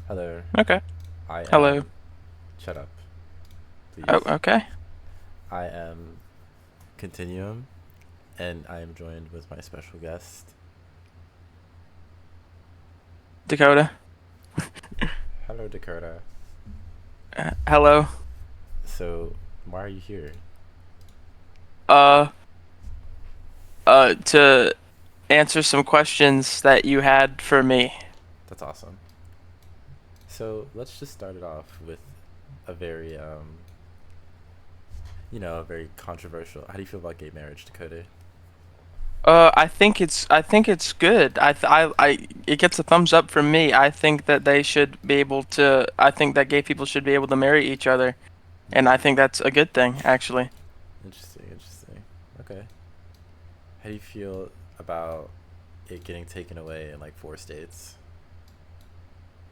Hello, Okay. I Hello. am. Shut up, Oh, please. okay. I am Continuum, and I am joined with my special guest. Dakota. Hello, Dakota. Hello. So, why are you here? Uh, to answer some questions that you had for me. That's awesome. So, let's just start it off with a very, a very controversial. How do you feel about gay marriage, Dakota? I think it's good. It gets a thumbs up from me. I think that they should be able to. I think that gay people should be able to marry each other, and I think that's a good thing, actually. Interesting, interesting. Okay. How do you feel about it getting taken away in like 4 states?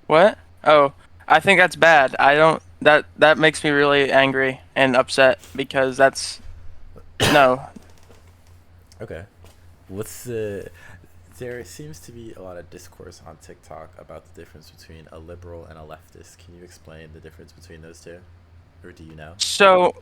What? Oh, I think that's bad. I don't. That makes me really angry and upset because that's no. Okay. What's the There seems to be a lot of discourse on TikTok about the difference between a liberal and a leftist. Can you explain the difference between those two? Or do you know? So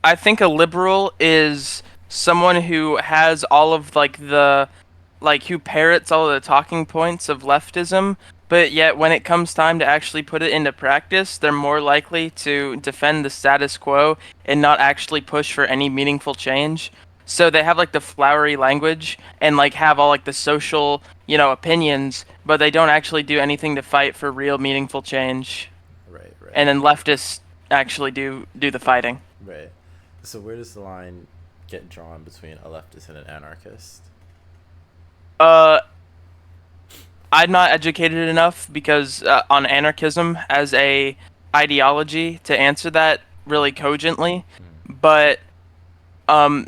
I think a liberal is someone who has all of who parrots all of the talking points of leftism, but yet when it comes time to actually put it into practice, they're more likely to defend the status quo and not actually push for any meaningful change. So they have like the flowery language and like have all like the social, opinions, but they don't actually do anything to fight for real meaningful change. Right, And right, then leftists actually do the fighting. right. So where does the line get drawn between a leftist and an anarchist? Uh, I'm not educated enough because on anarchism as a ideology to answer that really cogently, Hmm. but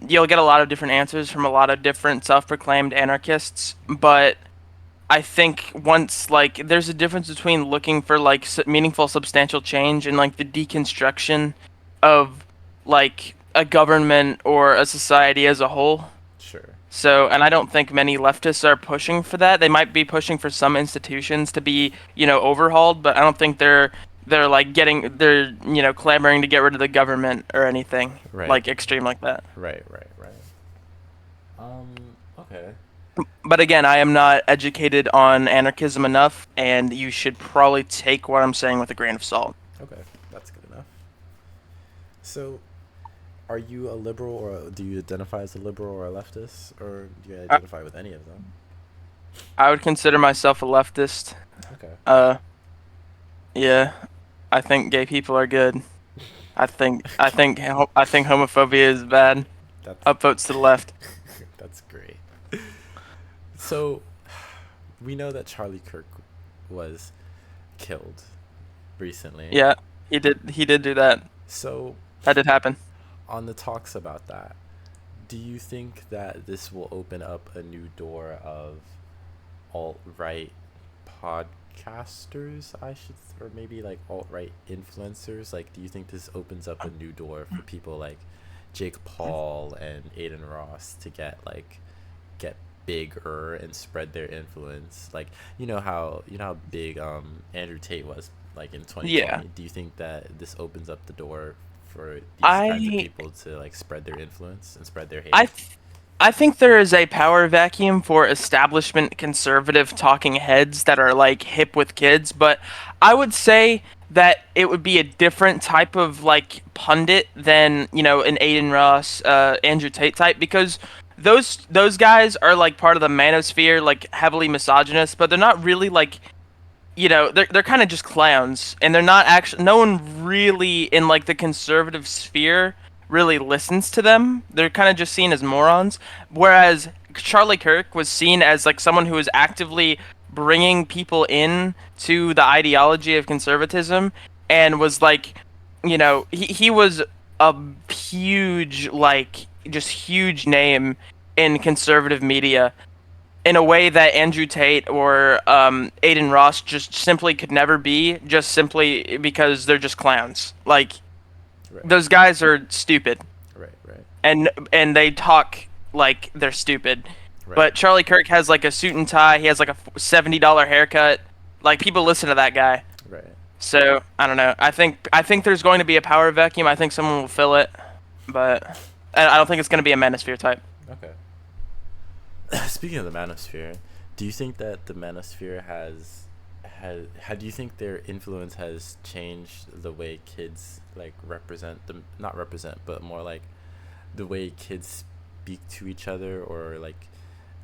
you'll get a lot of different answers from a lot of different self-proclaimed anarchists. But I think once like there's a difference between looking for like meaningful, substantial change and like the deconstruction of like a government or a society as a whole. Sure. So, and I don't think many leftists are pushing for that. They might be pushing for some institutions to be, overhauled, but I don't think they're like they're, clamoring to get rid of the government or anything Right, like extreme like that. right, right, right. Okay. But again, I am not educated on anarchism enough, and you should probably take what I'm saying with a grain of salt. Okay. That's good enough. So, are you a liberal or do you identify as a liberal or a leftist? Or do you I, identify with any of them? I would consider myself a leftist. Okay. Uh, yeah, I think gay people are good. I think homophobia is bad. That's Up votes to the left. that's great. So, we know that Charlie Kirk was killed recently. Yeah, he did do that. So, That did happen. on the talks about that, do you think that this will open up a new door of alt right podcasters, or maybe like alt right influencers? Like, do you think this opens up a new door for people like Jake Paul and Aiden Ross to get bigger and spread their influence? Like, you know how big Andrew Tate was like in Yeah. 2020. Do you think that this opens up the door for these kinds of I people to like spread their influence and spread their I hate? th- I think there is a power vacuum for establishment conservative talking heads that are like hip with kids, but I would say that it would be a different type of like pundit than, an Aiden Ross, Andrew Tate type because those guys are like part of the manosphere, like heavily misogynist, but they're not really like they're kind of just clowns, and they're not actually. No one really in like the conservative sphere really listens to them. They're kind of just seen as morons. Whereas Charlie Kirk was seen as like someone who was actively bringing people in to the ideology of conservatism, and was like, he was a huge like just huge name in conservative media in a way that Andrew Tate or Aiden Ross just simply could never be, just simply because they're just clowns. Like Right, those guys are stupid, right, right, and they talk like they're stupid. right, But Charlie Kirk has like a suit and tie. He has like a $70 haircut. Like people listen to that guy. So I don't know. I think there's going to be a power vacuum. I think someone will fill it, but I don't think it's going to be a manosphere type. Okay. Speaking of the manosphere, do you think that the manosphere has how do you think their influence has changed the way kids like represent them, not represent, but more like the way kids speak to each other, or like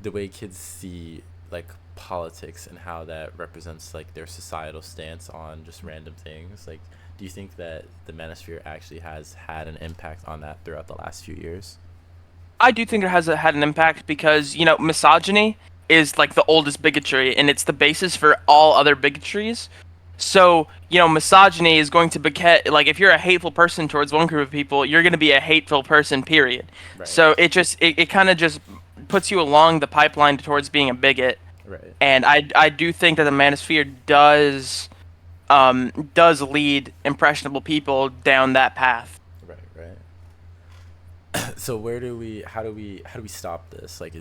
the way kids see like politics and how that represents like their societal stance on just random things? Like, do you think that the manosphere actually has had an impact on that throughout the last few years? I do think it has had an impact because misogyny is like the oldest bigotry, and it's the basis for all other bigotries. So misogyny is going to beget like if you're a hateful person towards one group of people, you're going to be a hateful person. Period. Right. So it kind of just puts you along the pipeline towards being a bigot, Right. and I do think that the manosphere does lead impressionable people down that path. Right. Right. So where do we how do we stop this? Like,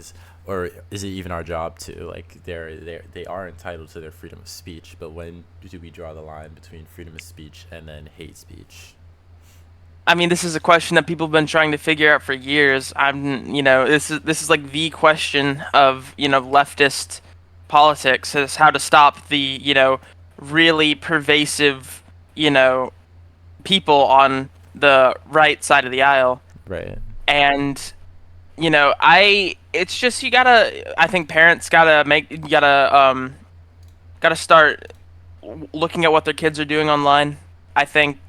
or is it even our job to, like, they are entitled to their freedom of speech, but when do we draw the line between freedom of speech and then hate speech? I mean, this is a question that people have been trying to figure out for years. This is like the question of leftist politics is how to stop the really pervasive you know people on the right side of the aisle. Right. And I it's just you gotta. I think parents gotta start looking at what their kids are doing online. I think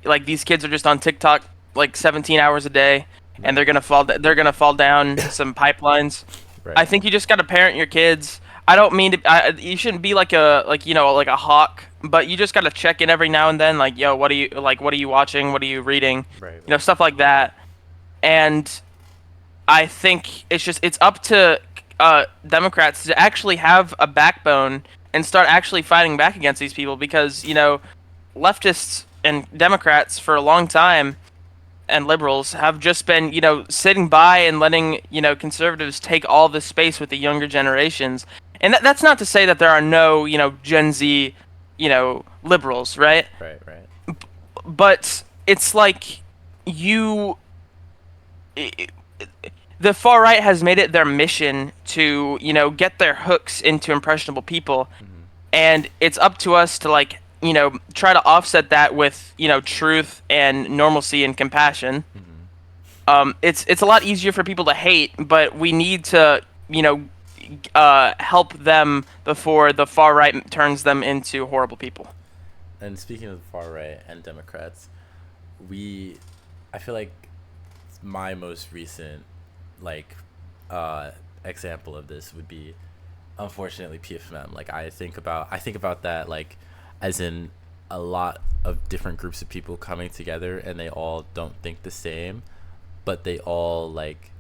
like these kids are just on TikTok like 17 hours a day, and Right. they're gonna fall down some pipelines. I Right. think you just gotta parent your kids. I don't mean to. You shouldn't be like like a hawk, but you just gotta check in every now and then. Like, yo, what are you like? What are you watching? What are you reading? Right. Right. Stuff like that. And I think it's up to Democrats to actually have a backbone and start actually fighting back against these people because leftists and Democrats for a long time and liberals have just been sitting by and letting conservatives take all this space with the younger generations. And that's not to say that there are no Gen Z liberals, right? Right. Right. But it's like you i- the far right has made it their mission to get their hooks into impressionable people, Mm-hmm. and it's up to us to like try to offset that with truth and normalcy and compassion. Mm-hmm. It's a lot easier for people to hate, but we need to help them before the far right turns them into horrible people. And speaking of the far right and Democrats, we I feel like my most recent like uh example of this would be, unfortunately, PFMM. Like, I think about that, like, as in a lot of different groups of people coming together, and they all don't think the same, but they all like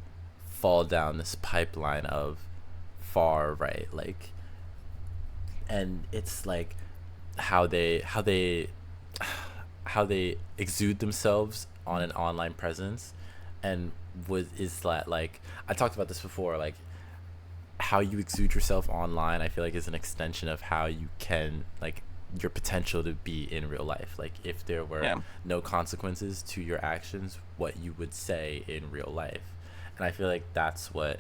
fall down this pipeline of far right, like, and it's like how they how they exude themselves on an online presence, and was is that, like, I talked about this before, like, how you exude yourself online, I feel like, is an extension of how you can, like, your potential to be in real life. Like, if there were Yeah. no consequences to your actions, what you would say in real life. And I feel like that's what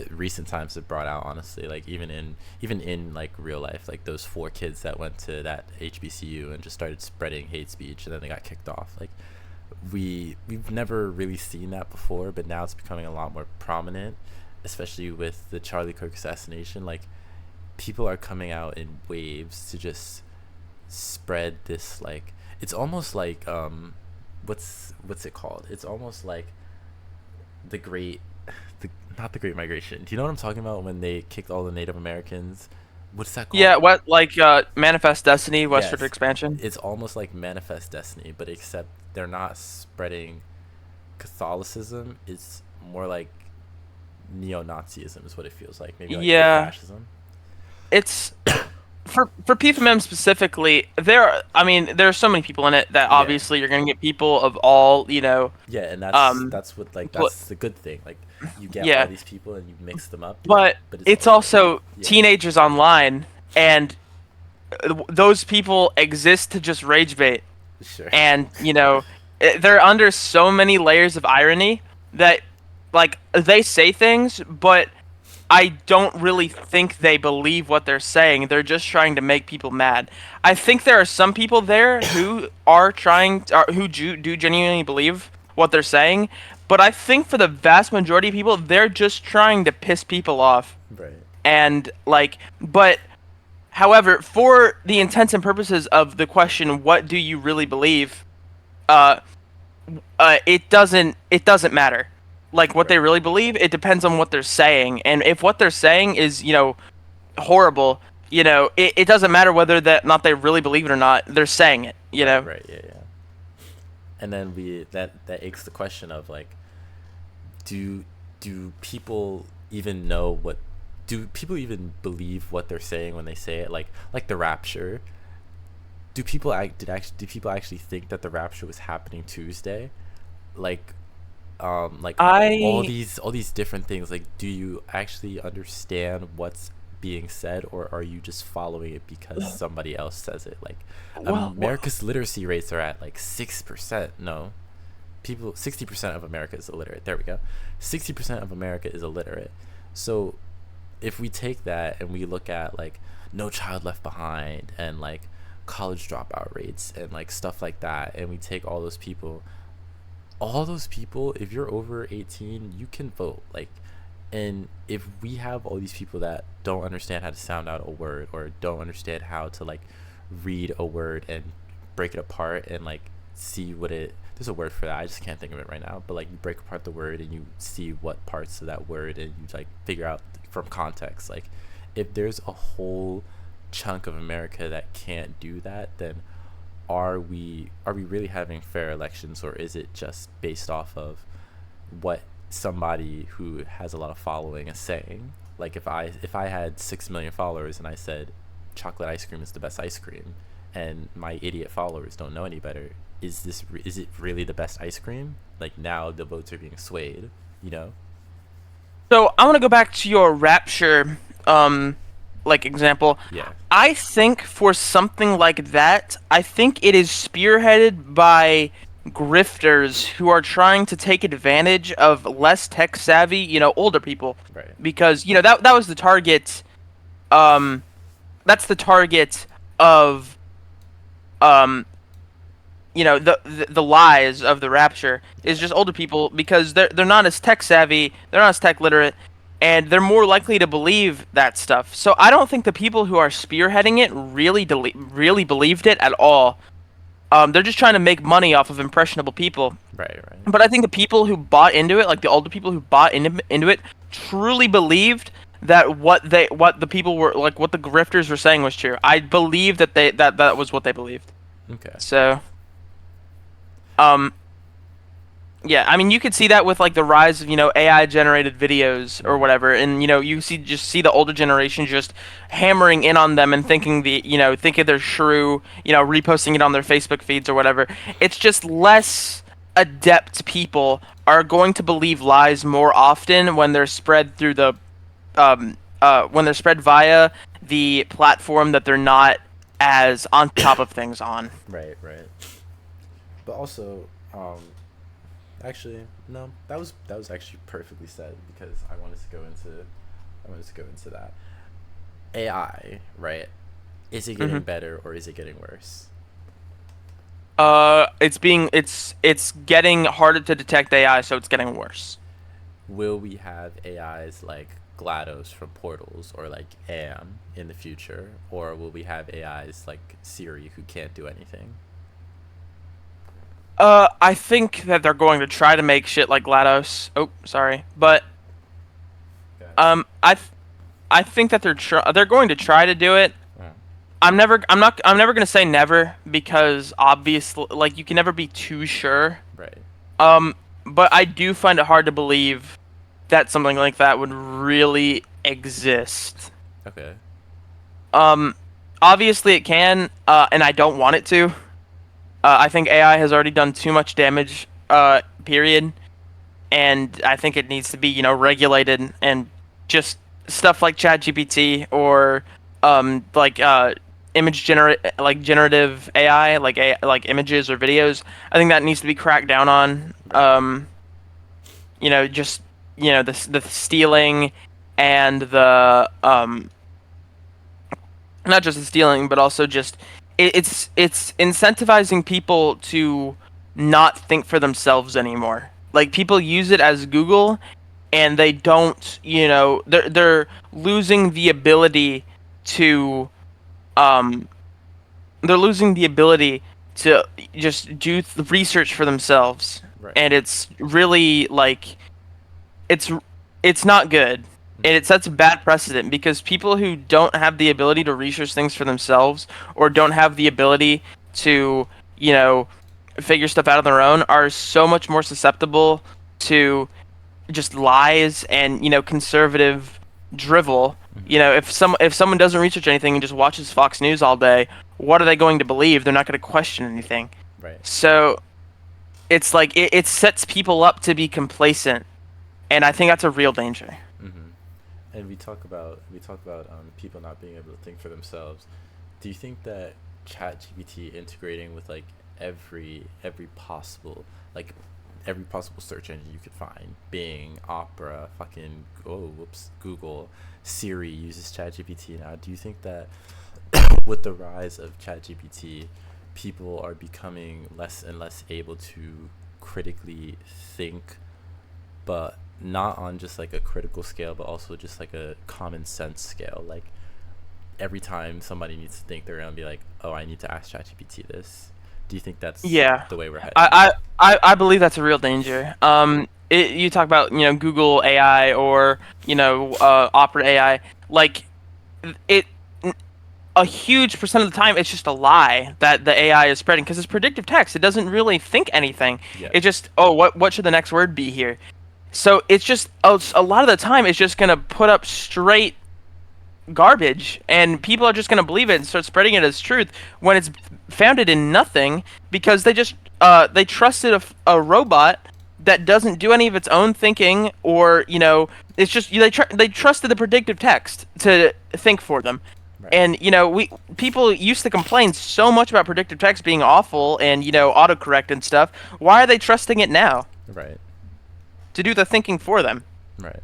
recent times have brought out, honestly. Like, even in like real life, like those four kids that went to that HBCU and just started spreading hate speech, and then they got kicked off. Like, we've never really seen that before, but now it's becoming a lot more prominent, especially with the Charlie Kirk assassination. Like, people are coming out in waves to just spread this, like, it's almost like what's it called? It's almost like the great the not the Great Migration. Do you know what I'm talking about, when they kicked all the Native Americans? What's that Yeah, called? what like Manifest Destiny, Westward Yes. Expansion. It's almost like Manifest Destiny, but except they're not spreading Catholicism. It's more like neo-Nazism is what it feels like. Maybe like Yeah, fascism. it's for PFMM specifically. I mean, there are so many people in it that Yeah. obviously you're gonna get people of all Yeah, and that's um, that's what, like, pl- that's the good thing. Like, you get all yeah, these people and you mix them up, but but it's it's also, also yeah. teenagers online, and those people exist to just rage bait, Sure. and they're under so many layers of irony that like they say things, but I don't really think they believe what they're saying. They're just trying to make people mad. I think there are some people there who are do genuinely believe what they're saying, but I think for the vast majority of people, they're just trying to piss people off. Right. And like, but however, for the intents and purposes of the question, what do you really believe? Uh, it doesn't matter. Like what they Right. really believe, it depends on what they're saying. And if what they're saying is, horrible, it doesn't matter whether that not they really believe it or not. They're saying it, Right. Right. Yeah. Yeah. And then that aches the question of like, do do people even know what do people even believe what they're saying when they say it, like the rapture? Do people actually think that the rapture was happening Tuesday? Like like I all these different things, like do you actually understand what's being said, or are you just following it because somebody else says it? Like well, America's literacy rates are at like 6%. No, people 60% of America is illiterate. There we go. 60% of America is illiterate. So if we take that and we look at like No Child Left Behind and like college dropout rates and like stuff like that, and we take all those people, if you're over 18, you can vote. Like, and if we have all these people that don't understand how to sound out a word, or don't understand how to like read a word and break it apart and like see what it there's a word for that, I just can't think of it right now, but like you break apart the word and you see what parts of that word, and you like figure out from context. Like if there's a whole chunk of America that can't do that, then are we really having fair elections, or is it just based off of what somebody who has a lot of following is saying? Like if I had 6 million followers and I said chocolate ice cream is the best ice cream, and my idiot followers don't know any better, is it really the best ice cream? Like now the votes are being swayed, you know? so I want to go back to your rapture like example. Yeah. I think for something like that, I think it is spearheaded by grifters who are trying to take advantage of less tech savvy, older people, Right. because that was the target. Um, that's the target of um the lies of the rapture is Yeah. just older people, because they're not as tech savvy, they're not as tech literate, and they're more likely to believe that stuff. So I don't think the people who are spearheading it really believed it at all. They're just trying to make money off of impressionable people. Right. Right. But I think the people who bought into it, like the older people who bought into it, truly believed that what the people were like, what the grifters were saying was true. I believe that was what they believed. Okay. So, um, yeah, I mean, you could see that with like the rise of AI generated videos or Mm-hmm. whatever, and you see the older generation just hammering in on them and thinking they're shrew, reposting it on their Facebook feeds or whatever. It's just less adept people are going to believe lies more often when they're spread through the when they're spread via the platform that they're not as on top of things on. Right. Right. But also, actually, no, that was actually perfectly said, because I wanted to go into that. AI, right? Is it getting Hmm. better or is it getting worse? It's getting harder to detect AI, so it's getting worse. Will we have AIs like GLaDOS from Portals, or like Am in the future, or will we have AIs like Siri who can't do anything? I think that they're going to try to make shit like GLaDOS. Oh, sorry, but Okay. um, I, th- I think that they're going to try to do it. Uh, I'm never gonna say never, because obviously, like, you can never be too sure. right. Um, but I do find it hard to believe that something like that would really exist. Okay. Um, obviously it can, and I don't want it to. I think AI has already done too much damage. Period. And I think it needs to be, regulated, and just stuff like ChatGPT or like generative AI, like images or videos. I think that needs to be cracked down on. Right. Just the stealing and the not just the stealing, but also just it's incentivizing people to not think for themselves anymore. Like people use it as Google, and they don't, they're losing the ability to um they're losing the ability to just do the research for themselves, Right. and it's really like it's it's not good, and it sets a bad precedent because people who don't have the ability to research things for themselves or don't have the ability to you know figure stuff out on their own are so much more susceptible to just lies and conservative drivel. Mm-hmm. If someone doesn't research anything and just watches Fox News all day, what are they going to believe? They're not going to question anything. Right. So it's like it sets people up to be complacent, and I think that's a real danger. Mm-hmm. And we talk about people not being able to think for themselves. Do you think that ChatGPT integrating with like every possible like every possible search engine you could find, Bing, Opera, fucking Google, Siri uses ChatGPT now. Do you think that with the rise of ChatGPT, people are becoming less and less able to critically think, but not on just like a critical scale, but also just like a common sense scale? Like every time somebody needs to think, they're gonna be like, "Oh, I need to ask ChatGPT this." Do you think that's Yeah, the way we're heading? I believe that's a real danger. You talk about Google AI or Opera AI, like it. A huge percent of the time, it's just a lie that the AI is spreading because it's predictive text. It doesn't really think anything. Yeah. It just, oh, what should the next word be here? So it's just a lot of the time it's just gonna put up straight garbage, and people are just gonna believe it and start spreading it as truth when it's founded in nothing because they trusted a robot that doesn't do any of its own thinking, or it's just they trusted the predictive text to think for them. Right. And we people used to complain so much about predictive text being awful and autocorrect and stuff. Why are they trusting it now Right. to do the thinking for them? Right.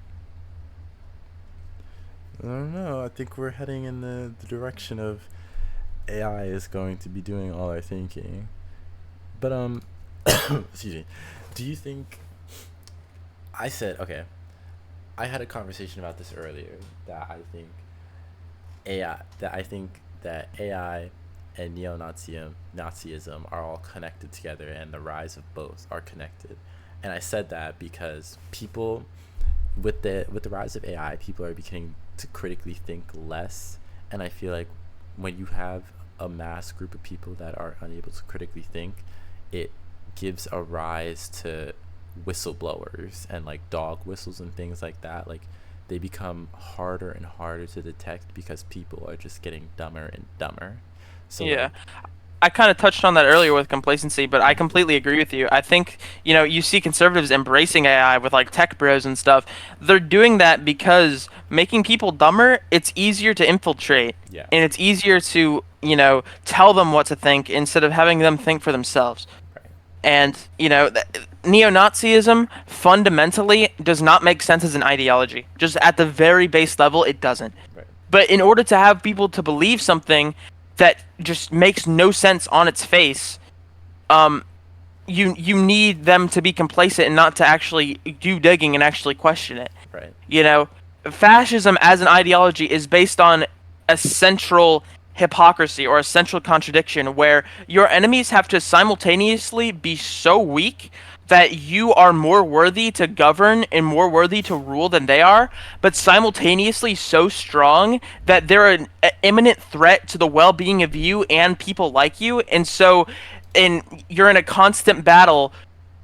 I don't know. I think we're heading in the direction of AI is going to be doing all our thinking. But excuse me. Do you think I said okay? I had a conversation about this earlier that I think that AI and Nazism are all connected together, and the rise of both are connected. And I said that because people with the rise of AI, people are beginning to critically think less, and I feel like when you have a mass group of people that are unable to critically think, it gives a rise to whistleblowers and like dog whistles and things like that. Like they become harder and harder to detect because people are just getting dumber and dumber. So Yeah. like, I kind of touched on that earlier with complacency, but I completely agree with you. I think, you see conservatives embracing AI with like tech bros and stuff. They're doing that because making people dumber, it's easier to infiltrate, yeah, and it's easier to, tell them what to think instead of having them think for themselves. right, And, neo-Nazism fundamentally does not make sense as an ideology. Just at the very base level, it doesn't. right, But in order to have people to believe something that just makes no sense on its face, you need them to be complacent and not to actually do digging and actually question it. right, Fascism as an ideology is based on a central hypocrisy or a central contradiction where your enemies have to simultaneously be so weak that you are more worthy to govern and more worthy to rule than they are, but simultaneously so strong that they're an imminent threat to the well-being of you and people like you, and you're in a constant battle,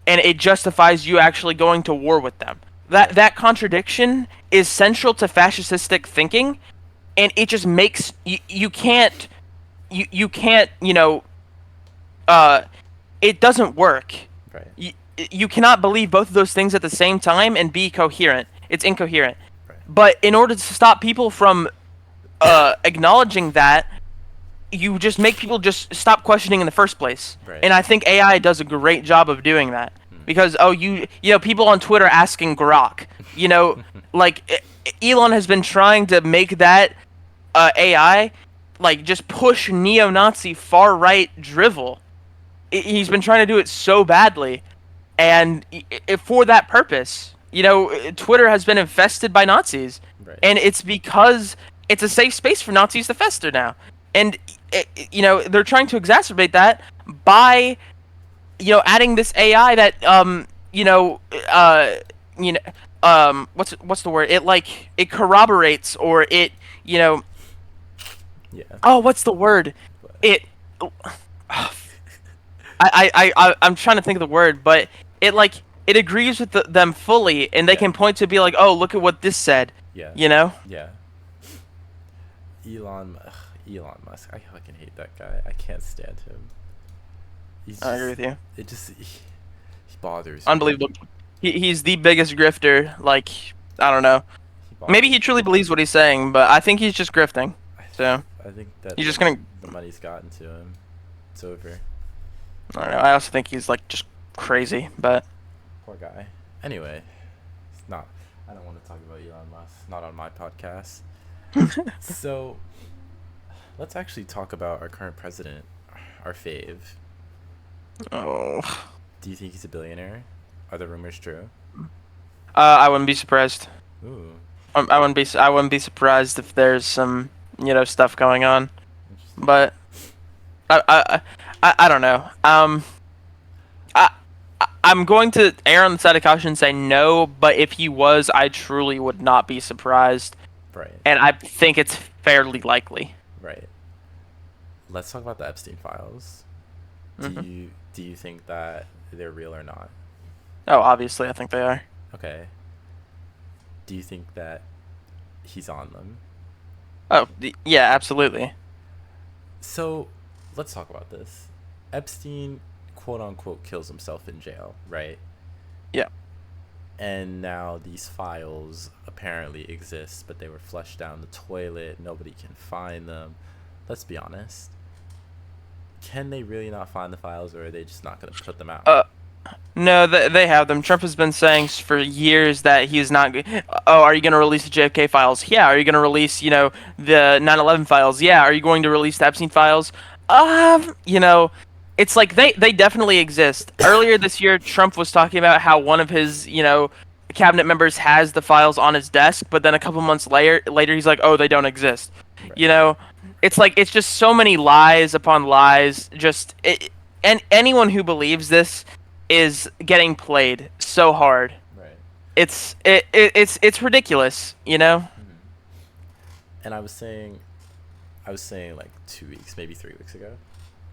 and it justifies you actually going to war with them. That contradiction is central to fascistic thinking, and it just makes you can't it doesn't work. right, You cannot believe both of those things at the same time and be coherent. It's incoherent. right, But in order to stop people from acknowledging that, you just make people just stop questioning in the first place. Right. And I think AI does a great job of doing that. Because people on Twitter asking Grok, like Elon has been trying to make that AI like just push neo-Nazi far right drivel. He's been trying to do it so badly, and for that purpose, Twitter has been infested by Nazis, Right. and it's because it's a safe space for Nazis to fester now, and they're trying to exacerbate that by adding this AI that you know what's the word? It corroborates, or it you know Yeah. oh, what's the word? But, It I'm trying to think of the word, but it like it agrees with them fully, and they yeah. can point to be like, oh, look at what this said, Yeah. you know? Yeah. Elon Musk. I fucking hate that guy. I can't stand him. He's I agree just. with you. He bothers me. Unbelievable. He's the biggest grifter. Like, I don't know. He Maybe bothers. he truly believes what he's saying, but I think he's just grifting. I, So I think that he's just gonna. the money's gotten to him. It's over. I don't know. I also think he's like just crazy, but Poor guy. Anyway, it's not. I don't want to talk about Elon Musk. Not on my podcast. So, let's actually talk about our current president, our fave. oh, Do you think he's a billionaire? Are the rumors true? I wouldn't be surprised. Ooh, I wouldn't be surprised if there's some stuff going on, interesting. but I don't know. I I'm going to err on the side of caution and say no, but if he was, I truly would not be surprised, Right, and I think it's fairly likely. right. Let's talk about the Epstein files. Do Hmm. you think that they're real or not? Oh, obviously, I think they are. Okay. Do you think that he's on them? Oh, yeah, absolutely. So, let's talk about this. Epstein, quote unquote, kills himself in jail, right? Yeah. And now these files apparently exist, but they were flushed down the toilet. Nobody can find them. Let's be honest. Can they really not find the files, or are they just not going to put them out? Uh, No, they have them. Trump has been saying for years that he's not. Oh, are you going to release the JFK files? Yeah. Are you going to release, the 9/11 files? Yeah. Are you going to release the Epstein files? It's like they definitely exist. Earlier this year, Trump was talking about how one of his, cabinet members has the files on his desk, but then a couple months later he's like, oh, they don't exist. Right. You know, it's like it's just so many lies upon lies. And anyone who believes this is getting played so hard. Right. It's ridiculous, you know? Mhm. And I was saying like 2 weeks, maybe 3 weeks ago,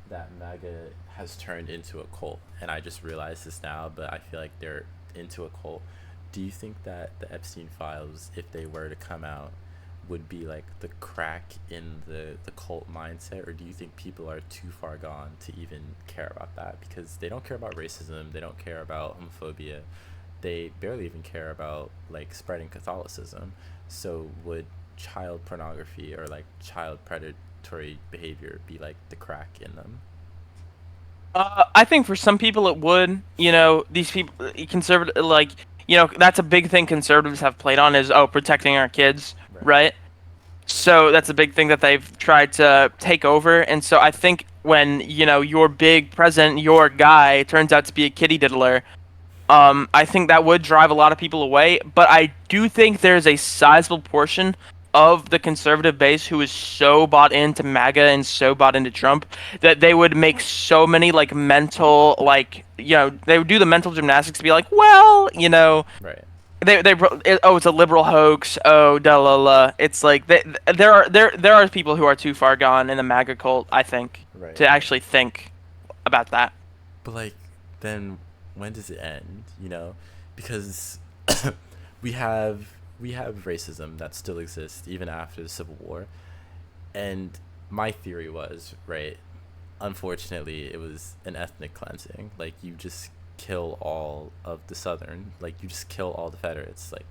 that MAGA has turned into a cult, and I just realized this now, but I feel like they're into a cult. Do you think that the Epstein files, if they were to come out, would be like the crack in the cult mindset, or do you think people are too far gone to even care about that? Because they don't care about racism, they don't care about homophobia, they barely even care about like spreading Catholicism. So would child pornography or like child predatory behavior be like the crack in them? I think for some people it would. These people, conservative, like, that's a big thing conservatives have played on is, oh, protecting our kids, Right. right? So that's a big thing that they've tried to take over. And so I think when, your big president, your guy, turns out to be a kitty diddler, I think that would drive a lot of people away. But I do think there's a sizable portion of the conservative base who is so bought into MAGA and so bought into Trump that they would make so many like mental they would do the mental gymnastics to be like, well, Right. it's a liberal hoax. Oh, da la la. It's like there are people who are too far gone in the MAGA cult, I think, Right. to actually think about that. But like, then when does it end? Because we have racism that still exists even after the Civil War, and my theory was, right, unfortunately it was an ethnic cleansing. Like, you just kill all of the Southern, like you just kill all the Confederates. Like,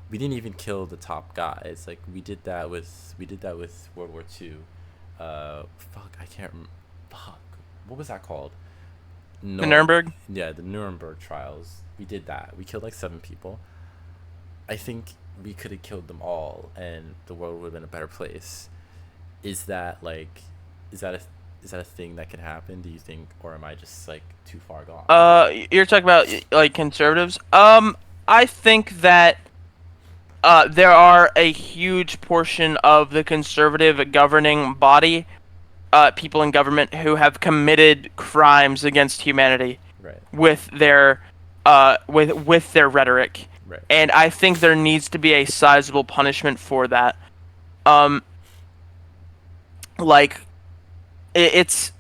we didn't even kill the top guys. Like, we did that with World War II. Fuck, I can't. Fuck. What was that called? The No. Nuremberg. Yeah, the Nuremberg trials. We did that. We killed like 7 people. I think we could have killed them all, and the world would have been a better place. Is that like, is that a is that a thing that can happen? Do you think, or am I just like too far gone? You're talking about like conservatives. I think that there are a huge portion of the conservative governing body, people in government who have committed crimes against humanity Right. with their with their rhetoric, Right. and I think there needs to be a sizable punishment for that. Um, like it's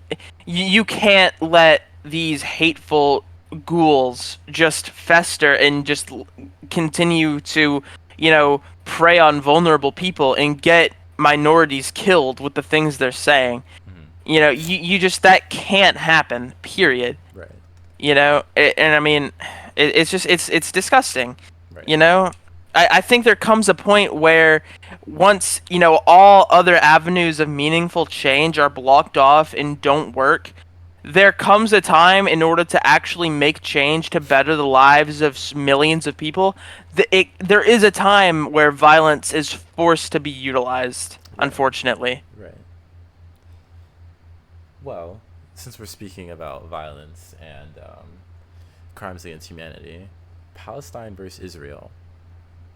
you can't let these hateful ghouls just fester and just continue to, prey on vulnerable people and get minorities killed with the things they're saying. Mm-hmm. You just that can't happen. Period. Right. And I mean, it's just it's disgusting. Right. I think there comes a point where once all other avenues of meaningful change are blocked off and don't work, there comes a time in order to actually make change to better the lives of millions of people. There is a time where violence is forced to be utilized, Right. unfortunately. Right. Well, since we're speaking about violence and crimes against humanity, Palestine versus Israel.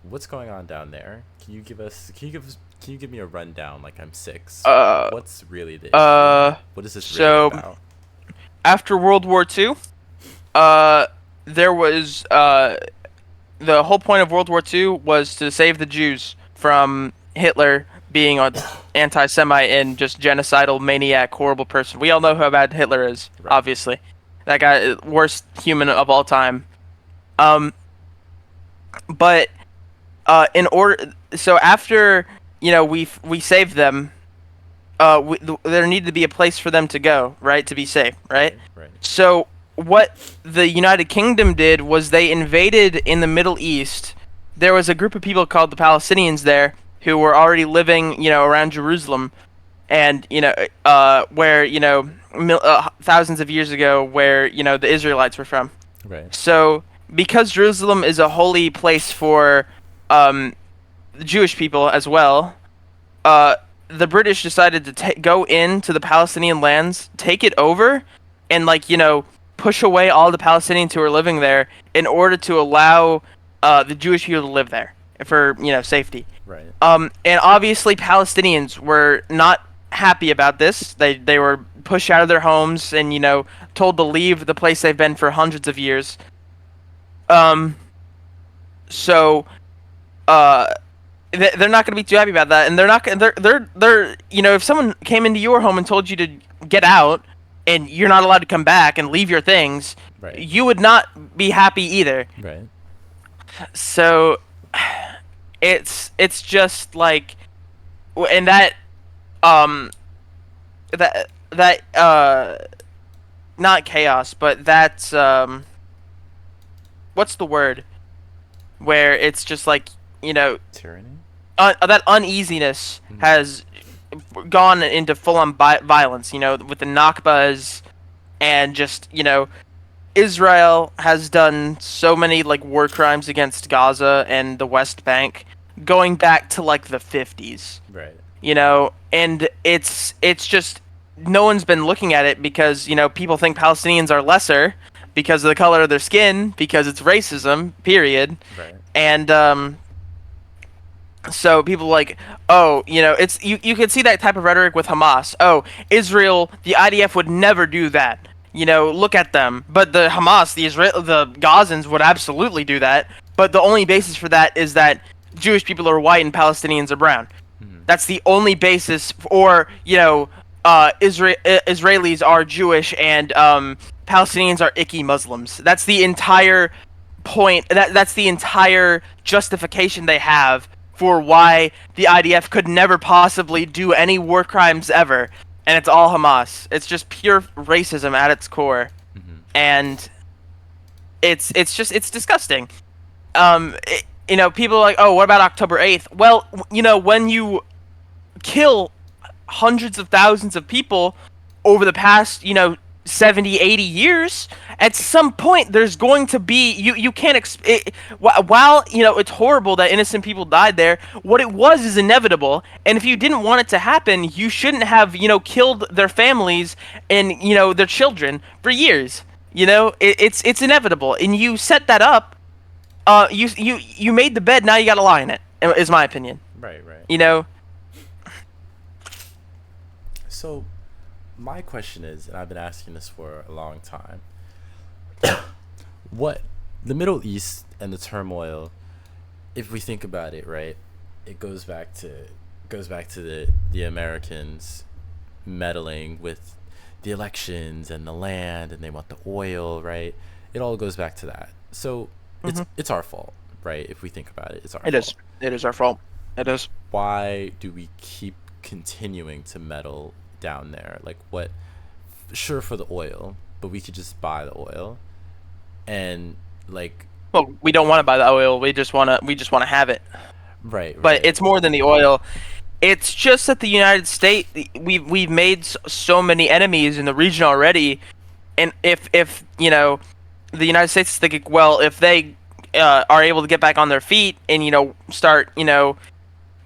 What's going on down there? Can you give me a rundown like I'm six? What's really the issue? What is this really So about? after World War II, there was the whole point of World War II was to save the Jews from Hitler being an anti-Semite and just genocidal maniac, horrible person. We all know how bad Hitler is, Right. obviously. That guy, worst human of all time. But in order, so after we saved them, there needed to be a place for them to go, right, to be safe, right? Right. So what the United Kingdom did was they invaded in the Middle East. There was a group of people called the Palestinians there who were already living, around Jerusalem, and where thousands of years ago, where the Israelites were from. Right. So because Jerusalem is a holy place for the Jewish people as well, the British decided to go into the Palestinian lands, take it over, and push away all the Palestinians who were living there in order to allow the Jewish people to live there for safety. Right. And obviously Palestinians were not happy about this. They were pushed out of their homes and told to leave the place they've been for hundreds of years. So they're not going to be too happy about that, and they're not. They're if someone came into your home and told you to get out, and you're not allowed to come back and leave your things, Right. you would not be happy either. Right. So it's just like, and that not chaos, but that's what's the word? Where it's just like Tyranny. that uneasiness Mhm. has gone into full-on violence. With the Nakbas, and just Israel has done so many war crimes against Gaza and the West Bank, going back to the 50s. Right. And it's just no one's been looking at it because people think Palestinians are lesser because of the color of their skin, because it's racism, period. Right. And so people it's you can see that type of rhetoric with Hamas. Oh, Israel, the IDF would never do that. Look at them. But the Hamas, the Gazans would absolutely do that. But the only basis for that is that Jewish people are white and Palestinians are brown. Mhm. That's the only basis. Or Israelis are Jewish and Palestinians are icky Muslims. That's the entire point. That's the entire justification they have for why the IDF could never possibly do any war crimes ever. And it's all Hamas. It's just pure racism at its core. Mhm. And it's disgusting. People are like, oh, what about October 8th? Well, when you kill hundreds of thousands of people, over the past, 70, 80 years, at some point there's going to be you can't while it's horrible that innocent people died there. What it was is inevitable, and if you didn't want it to happen, you shouldn't have killed their families and their children for years. It's inevitable, and you set that up. You made the bed, now you got to lie in it. Is my opinion. Right, right. You know. So, my question is, and I've been asking this for a long time, what the Middle East and the turmoil, if we think about it, right, it goes back to the Americans meddling with the elections and the land, and they want the oil, right? It all goes back to that. So it's our fault, right? If we think about it, it's our It fault. is. It is our fault. It is. Why do we keep continuing to meddle down there? Like, what? Sure, for the oil, but we could just buy the oil, and like, Well, we don't want to buy the oil. We just want to have it. right, But right, it's more than the oil. It's just that the United States, we've made so many enemies in the region already, and if the United States is thinking, well, if they are able to get back on their feet and start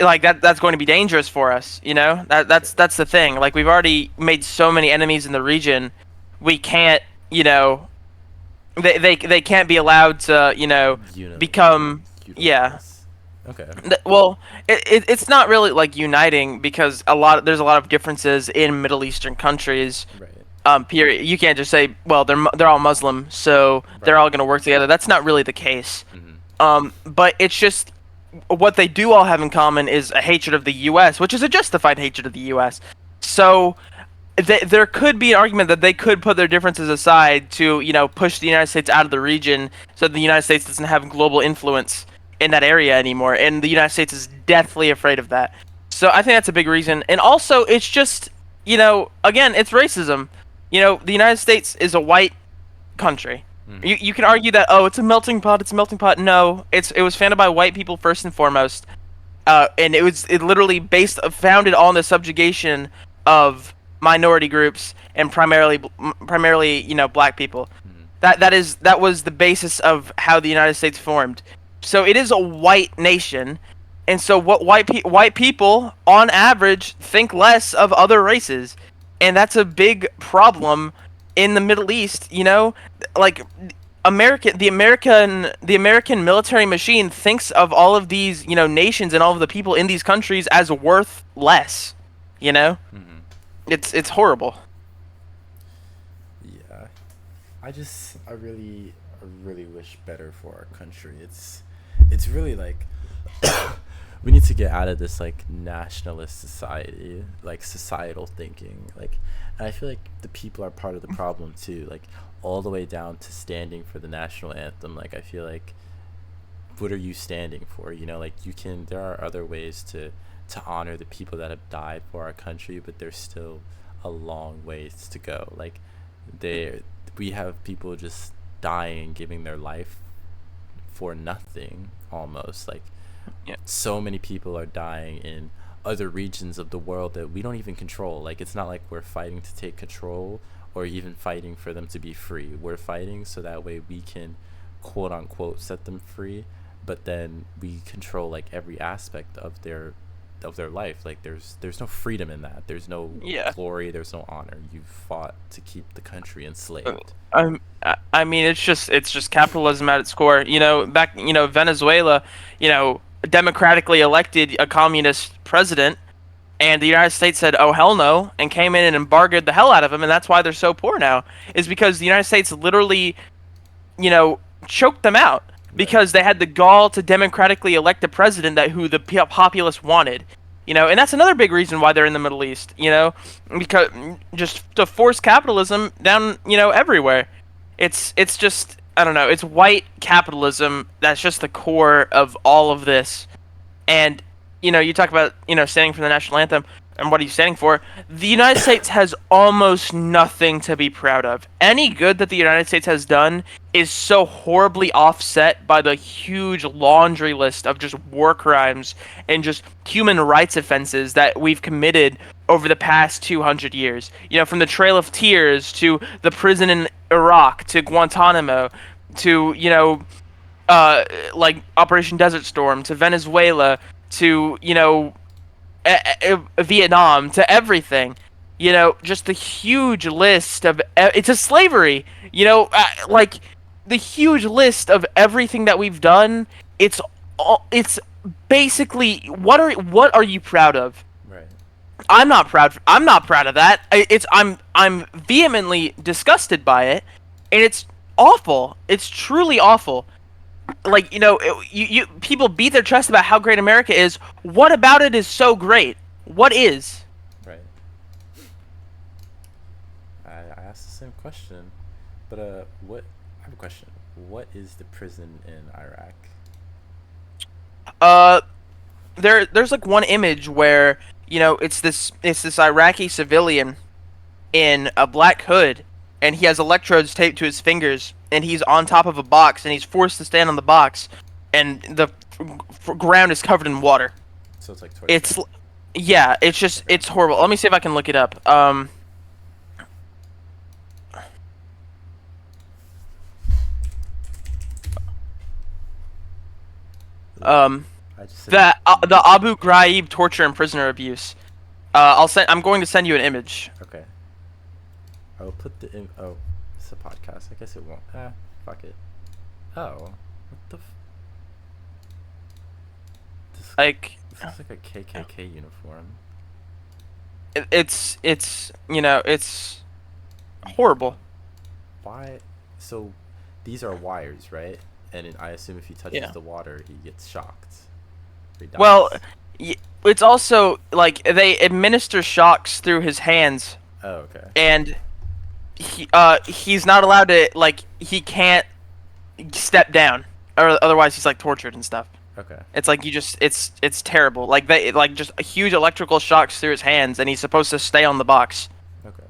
like that's going to be dangerous for us. That's the thing. Like, we've already made so many enemies in the region, we can't they can't be allowed to become yeah. utilize. Okay. Well, it's not really like uniting, because there's a lot of differences in Middle Eastern countries. Right. Period. You can't just say, well, they're all Muslim, so they're Right. all going to work together. That's not really the case. Mm-hmm. But it's just what they do all have in common is a hatred of the U.S., which is a justified hatred of the U.S. So there could be an argument that they could put their differences aside to push the United States out of the region, so the United States doesn't have global influence in that area anymore, and the United States is deathly afraid of that. So I think that's a big reason. And also, it's just again, it's racism. The United States is a white country. Mm-hmm. You can argue that, oh, it's a melting pot. It's a melting pot. No, it was founded by white people first and foremost, and it literally founded on the subjugation of minority groups, and primarily black people. Mm-hmm. That was the basis of how the United States formed. So it is a white nation, and so what white people on average think less of other races, and that's a big problem in the Middle East. Like, the American military machine thinks of all of these nations and all of the people in these countries as worth less. Mm-hmm. It's horrible. Yeah. I really wish better for our country. It's really like we need to get out of this like nationalist society, like societal thinking. Like, and I feel like the people are part of the problem too. Like, all the way down to standing for the national anthem. Like, I feel like, what are you standing for? Like, there are other ways to honor the people that have died for our country, but there's still a long ways to go. Like, we have people just dying, giving their life for nothing, almost. Like, Yeah. so many people are dying in other regions of the world that we don't even control. Like, it's not like we're fighting to take control or even fighting for them to be free. We're fighting so that way we can, quote unquote, set them free, but then we control like every aspect of their life. Like, there's no freedom in that. There's no Yeah. glory, there's no honor. You fought to keep the country enslaved. I mean, it's just capitalism at its core. Back Venezuela, democratically elected a communist president, and the United States said, "Oh, hell no," and came in and embargoed the hell out of him, and that's why they're so poor now. Is because the United States literally, choked them out Right. because they had the gall to democratically elect a president who the populace wanted. And that's another big reason why they're in the Middle East. Because just to force capitalism down, everywhere. It's just, I don't know. It's white capitalism that's just the core of all of this. And you talk about standing for the national anthem, and what are you standing for? The United States has almost nothing to be proud of. Any good that the United States has done is so horribly offset by the huge laundry list of just war crimes and just human rights offenses that we've committed over the past 200 years. From the Trail of Tears to the prison in Iraq to Guantanamo to uh, like Operation Desert Storm to Venezuela to Vietnam to everything. Just the huge list of it's a slavery. Like the huge list of everything that we've done. It's basically what are you proud of? Right. I'm not proud of that. I'm vehemently disgusted by it, and it's awful. It's truly awful. Like you people beat their chest about how great America is. What about it is so great? What is? Right. I asked the same question, but what? I have a question. What is the prison in Iraq? Uh, there's like one image where it's this Iraqi civilian in a black hood, and he has electrodes taped to his fingers, and he's on top of a box, and he's forced to stand on the box, and the ground is covered in water. So it's like torture. It's yeah, Okay. it's horrible. Let me see if I can look it up. Um, I just said the Abu Ghraib torture and prisoner abuse. I'm going to send you an image. okay. I will put the in. Oh, it's a podcast. I guess it won't. Fuck it. Oh, what the? This Like, this looks like a KKK uniform. it's horrible. Why? So, these are wires, right? And I assume if he touches Yeah. the water, he gets shocked. He Well, dies. it's also like they administer shocks through his hands, Oh, okay. and he's not allowed to, like, he can't step down, or otherwise he's like tortured and stuff. Okay. It's like it's terrible. Like they like just huge electrical shocks through his hands, and he's supposed to stay on the box. Okay.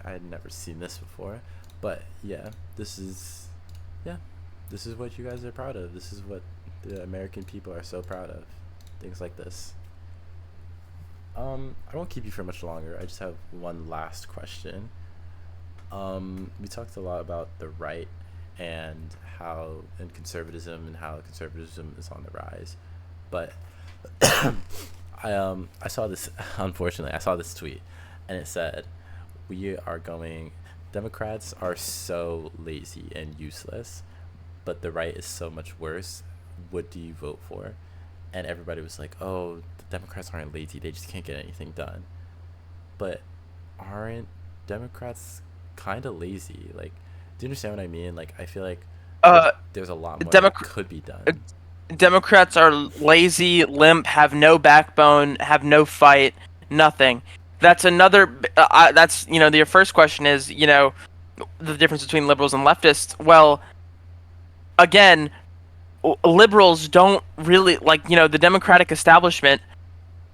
I had never seen this before, but yeah, this is yeah, this is what you guys are proud of. This is what the American people are so proud of. Things like this. I won't keep you for much longer. I just have one last question. We talked a lot about the right and conservatism is on the rise, but I saw this. Unfortunately, I saw this tweet, and it said, "We are going. Democrats are so lazy and useless, but the right is so much worse. What do you vote for?" And everybody was like, "Oh, the Democrats aren't lazy. They just can't get anything done." But aren't Democrats kind of lazy? Like, do you understand what I mean? Like, I feel like there's Uh, there's a lot more that Democrat could be done. Democrats are lazy, limp, have no backbone, have no fight, nothing. That's another. That's your first question is the difference between liberals and leftists. Well, again, liberals don't really like the Democratic establishment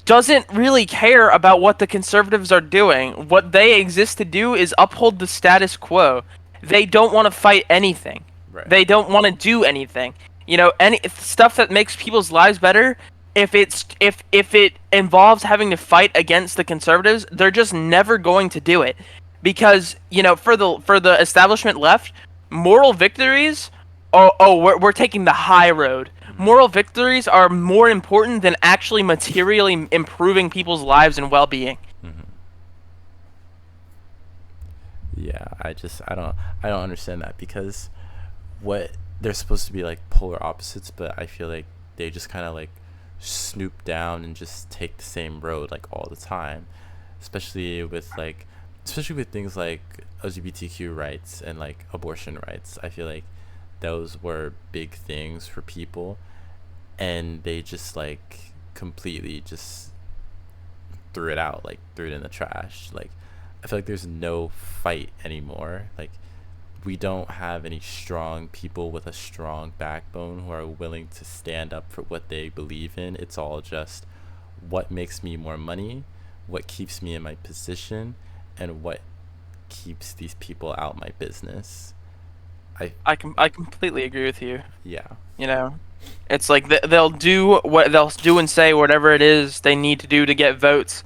doesn't really care about what the conservatives are doing. What they exist to do is uphold the status quo. They don't want to fight anything. Right. They don't want to do anything. Any stuff that makes people's lives better. If it involves having to fight against the conservatives, they're just never going to do it, because for the establishment left, moral victories. We're taking the high road. Hmm. Moral victories are more important than actually materially improving people's lives and well-being. Hmm. Yeah, I don't understand that, because what they're supposed to be like polar opposites, but I feel like they just kind of like snoop down and just take the same road like all the time, especially with things like LGBTQ rights and like abortion rights. I feel like those were big things for people, and they just like completely just threw it in the trash. Like, I feel like there's no fight anymore. Like, we don't have any strong people with a strong backbone who are willing to stand up for what they believe in. It's all just what makes me more money, what keeps me in my position, and what keeps these people out my business. I I completely agree with you. Yeah. You know. It's like they'll do and say whatever it is they need to do to get votes.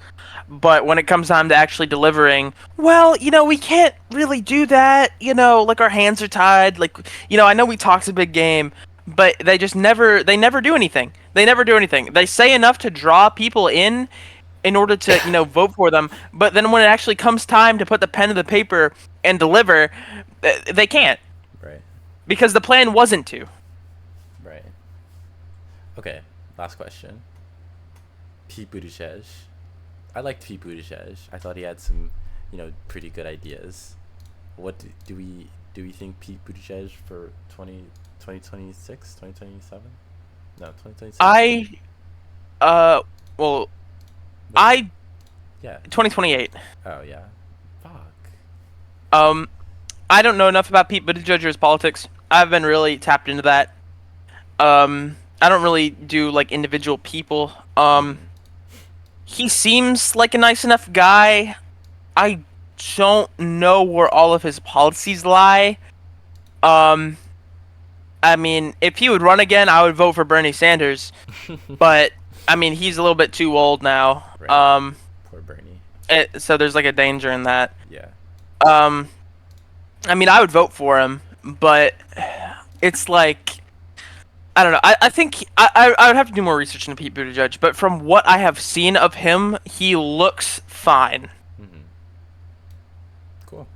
But when it comes time to actually delivering, well, we can't really do that. Like our hands are tied. Like, I know we talked a big game, but they never do anything. They never do anything. They say enough to draw people in order to, vote for them. But then when it actually comes time to put the pen to the paper and deliver, they can't Right. because the plan wasn't to. Right. Okay. Last question. Pete Buttigieg. I liked Pete Buttigieg. I thought he had some, pretty good ideas. What do we think Pete Buttigieg for 2026, 2027? No, 2026. I uh well Wait. I Yeah. 2028. Oh yeah. Fuck. Um, I don't know enough about Pete Buttigieg's politics. I've been really tapped into that. I don't really do like individual people. Mhm. He seems like a nice enough guy. I don't know where all of his policies lie. Um, I mean, if he would run again, I would vote for Bernie Sanders. But I mean, he's a little bit too old now. Right. Poor Bernie. So there's like a danger in that. Yeah. Um, I mean, I would vote for him, but it's like I don't know. I think I would have to do more research into Pete Buttigieg, but from what I have seen of him, he looks fine. Mhm. Cool.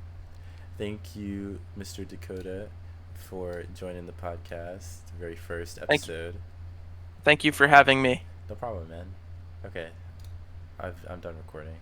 Thank you, Mr. Dakota, for joining the podcast. Very first Thank you. episode. Thank you for having me. No problem, man. Okay. I'm done recording.